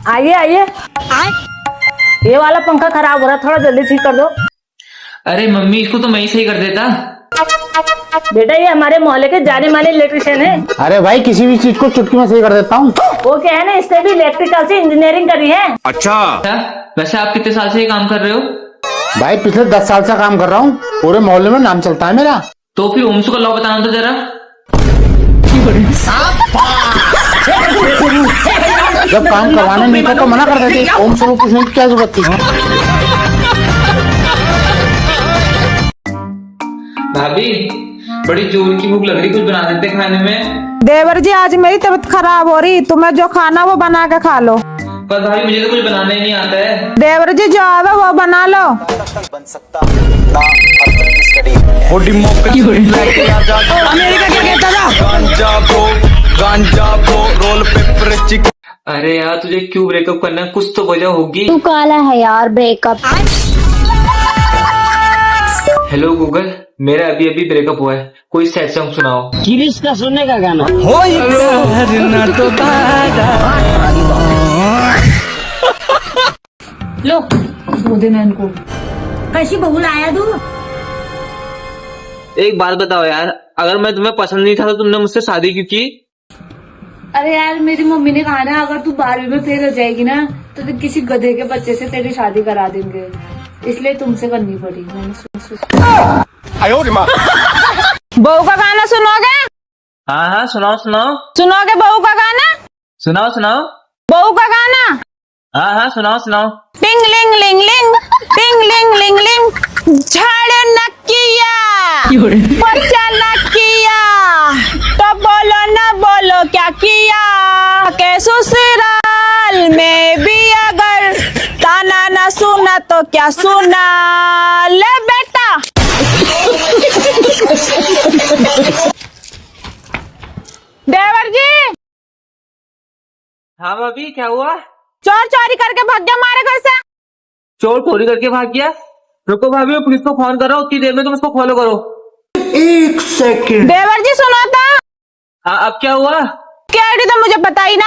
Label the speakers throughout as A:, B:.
A: आइए आइए। ये वाला पंखा खराब हो रहा है, थोड़ा जल्दी ठीक कर दो।
B: अरे मम्मी, इसको तो मैं ही सही कर देता।
A: बेटा ये हमारे मोहल्ले के जाने माने इलेक्ट्रिशियन है।
C: अरे भाई किसी भी चीज को चुटकी में सही कर देता हूँ।
A: वो क्या है ना, इसने भी इलेक्ट्रिकल से इंजीनियरिंग करी है।
B: अच्छा, वैसे आप कितने साल से ये काम कर रहे हो?
C: भाई पिछले 10 साल से काम कर रहा हूँ, पूरे मोहल्ले में नाम चलता है मेरा।
B: तो फिर ओम्स का लॉ बताना तो जरा।
C: जब काम करवाने नहीं था तो मना कर देते, ओम से पूछने की क्या जरूरत थी।
B: भाभी, बड़ी जोर की भूख लग रही, कुछ बना देते खाने में।
D: देवर जी आज मेरी तबीयत खराब हो रही, तुम्हें जो खाना वो बना के खा लो।
B: पर भाभी मुझे तो कुछ बनाना ही नहीं आता है।
D: देवर जी जो आवे वो बना लो।
E: बन सकता ना स्टडी अमेरिका क्या कहता था? गांजा ब्रो रोल पेपर चिकन।
B: अरे यार, तुझे क्यों ब्रेकअप करना है? कुछ तो वजह होगी।
F: तू काला है यार, ब्रेकअप।
B: हेलो गूगल, मेरा अभी अभी ब्रेकअप हुआ है, कोई सैड सॉन्ग सुनाओ।
A: गिरीश का सुनने का गाना। लो दे मैं इनको। कैसी बहू लाया तू?
B: एक बात बताओ यार, अगर मैं तुम्हें पसंद नहीं था तो तुमने मुझसे शादी क्यों की?
A: अरे यार, मेरी मम्मी ने कहा ना, अगर तू 12वीं में फेल हो जाएगी ना तो किसी गधे के बच्चे से तेरी शादी करा देंगे, इसलिए तुमसे करनी पड़ी। मैंने
D: बहू का गाना सुनोगे?
B: हाँ हाँ, सुनाओ सुनाओ।
D: सुनोगे बहू का गाना?
B: सुनाओ सुनाओ।
D: बहू का गाना।
B: हाँ हाँ, सुनाओ सुनाओ।
D: टिंग लिंग लिंग लिंग, टिंग लिंग लिंग लिंग, झाड़ नकिया, बच्चा नकिया, तो बोलो ना बोलो क्या किया, के ससुराल में भी अगर ताना ना सुना तो क्या सुना, ले बेटा। देवर जी।
B: हाँ भाभी, क्या हुआ?
D: चोर चोरी करके भाग गया हमारे घर से।
B: चोर चोरी करके भाग गया? रुको भाभी, मैं पुलिस को फोन कर रहा हूँ, उतनी देर में तुम उसको फॉलो करो।
C: 1 सेकंड।
D: देवर जी सुनो था।
B: हाँ, अब क्या हुआ?
D: क्या तो मुझे पता ही ना।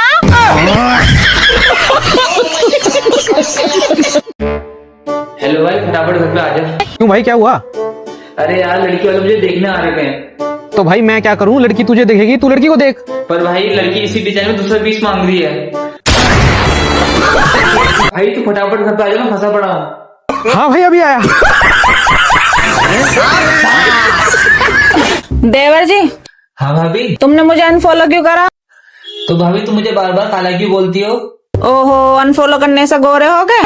B: हेलो भाई, फटाफट घर पे आ जा।
G: क्यों भाई, क्या हुआ?
B: अरे यार, लड़की वाले मुझे देखने आ रहे हैं।
G: तो भाई मैं क्या करूं, लड़की तुझे देखेगी, तू लड़की को देख।
B: पर भाई, लड़की इसी डिजाइन में दूसरा पीस मांग रही है। भाई तू फटाफट घर पे आ जा, मैं फंसा पड़ा हूँ।
G: हाँ भाई, अभी आया।
D: देवर जी।
B: हाँ भाभी।
D: तुमने मुझे अनफॉलो क्यों करा?
B: तो भाभी, तुम मुझे बार बार काला क्यों बोलती हो?
D: ओहो, अनफॉलो करने से गोरे हो गए?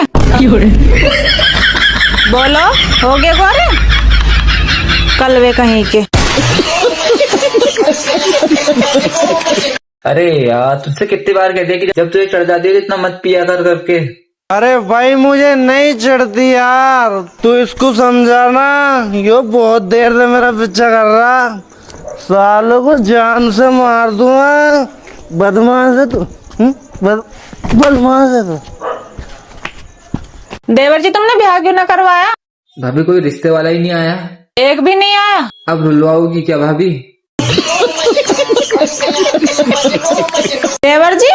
D: बोलो, हो गए गोरे? कलवे कहीं के।
B: अरे यार, तुझसे कितनी बार कहते हैं कि जब तुझे चढ़ जाती है तो इतना मत पिया कर करके।
H: अरे भाई मुझे नहीं चढ़ती यार, तू इसको समझाना, यो बहुत देर से मेरा पीछा कर रहा, सालों को जान से मार दूंगा। बदमाश है तू, बदमाश है तू।
D: देवर जी तुमने ब्याह क्यों ना करवाया?
B: भाभी, कोई रिश्ते वाला ही नहीं आया।
D: एक भी नहीं आया?
B: अब रुलवाओगी क्या भाभी?
D: देवर जी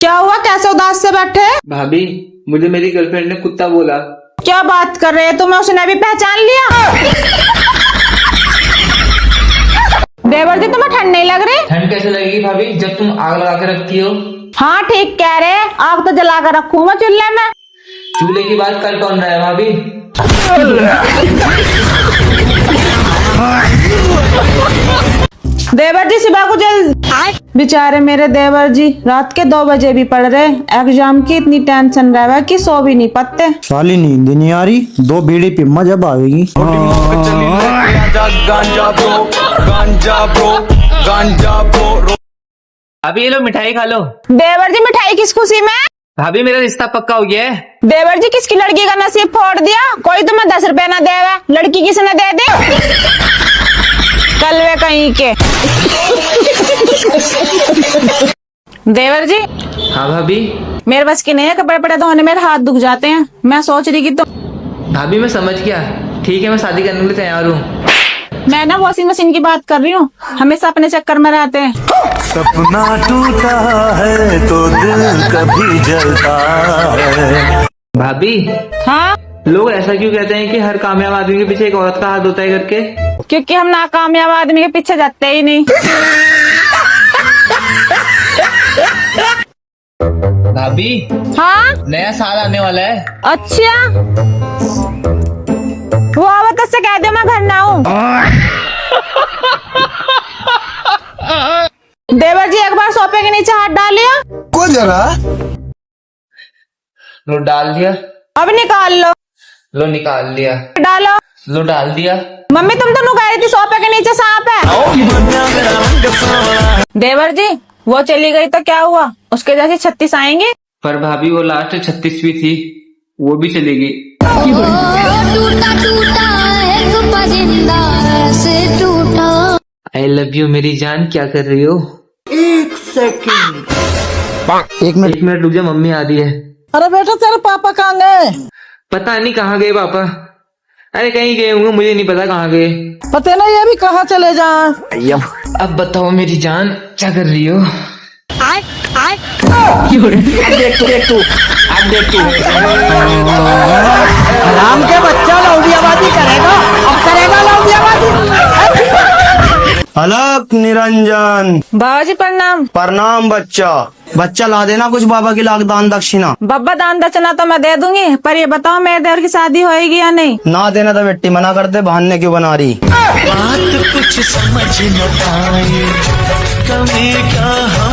D: क्या हुआ, कैसे उदास से बैठे?
B: भाभी, मुझे मेरी गर्लफ्रेंड ने कुत्ता बोला।
D: क्या बात कर रहे हैं, तुम्हें उसने भी पहचान लिया? देवर जी तुम्हें ठंड नहीं लग रही?
B: ठंड कैसे लगेगी भाभी, जब तुम आग लगा के रखती हो।
D: हाँ ठीक कह रहे, आग तो जला कर रखूं मैं चूल्हे में।
B: चूल्हे की बात कर कौन रहा है भाभी?
D: देवर जी सुबह को जल्द। बेचारे मेरे देवर जी रात के 2 बजे भी पढ़ रहे, एग्जाम की इतनी टेंशन रहा कि सो भी नहीं पाते।
H: साली नींद नहीं आ रही, 2 बीड़ी पिम्मा जब आवेगी। गांजा ब्रो।
B: अभी ये लो, मिठाई खा लो।
D: देवर जी मिठाई किस खुशी में?
B: भाभी, मेरा रिश्ता पक्का हो गया है।
D: देवर जी किसकी लड़की का नसीब फोड़ दिया, कोई तुम्हें 10 रुपए ना देवे, लड़की किसने दे दी? कलवे कहीं के। देवर जी।
B: हाँ भाभी।
D: मेरे बस की नहीं है, कपड़े पड़े धोने मेरे हाथ दुख जाते हैं, मैं सोच रही कि तुम।
B: भाभी मैं समझ गया, ठीक है, मैं शादी करने के लिए तैयार हूँ।
D: मैं ना वॉशिंग मशीन की बात कर रही हूँ, हमेशा अपने चक्कर में रहते हैं।
E: सपना टूटा है तो दिल कभी जलता है।
B: भाभी,
D: हाँ,
B: लोग ऐसा क्यों कहते हैं कि हर कामयाब आदमी के पीछे एक औरत का हाथ होता है करके?
D: क्योंकि हम नाकामयाब आदमी के पीछे जाते ही नहीं।
B: भाभी,
D: हाँ,
B: नया साल आने वाला है।
D: अच्छा, वो आवत से कह दो मैं घर ना हूँ। देवर जी एक बार सोफे के नीचे हाथ डालिए।
H: को जरा
B: लो डाल दिया,
D: अब निकाल लो।
B: लो निकाल लिया,
D: डालो।
B: लो डाल दिया।
D: मम्मी तुम तो कह रही थी सोफे के नीचे सांप है। देवर जी वो चली गई तो क्या हुआ, उसके जैसे 36 आएंगे।
B: पर भाभी वो लास्ट 36वीं थी, वो भी चलेगी।
F: टूटा टूटा एक परिंदा ऐसे टूटा।
B: आई लव यू मेरी जान, क्या कर रही हो?
C: एक मिनट।
B: 1 मिनट रुक जा, मम्मी आ रही है।
C: अरे बेटा तेरे पापा कहाँ गए?
B: पता नहीं कहाँ गए पापा। अरे कहीं गए होंगे, मुझे नहीं पता कहाँ गए।
C: पता नहीं ये भी कहाँ चले जाए।
B: अब बताओ मेरी जान, क्या कर रही हो?
C: राम के बच्चा लौंडियाबाजी करेगा, अब करेगा लौंडियाबाजी।
H: अलग निरंजन।
D: बाबा जी प्रणाम।
H: प्रणाम बच्चा। बच्चा ला देना कुछ बाबा की लाख दान दक्षिणा।
D: बब्बा दान दक्षिणा तो मैं दे दूंगी, पर ये बताओ मेरे देवर की शादी होएगी या नहीं?
H: ना देना तो बेटी मना करते, बहाने क्यों बना रही?
E: बात कुछ समझ न पाए, कमी क्या हम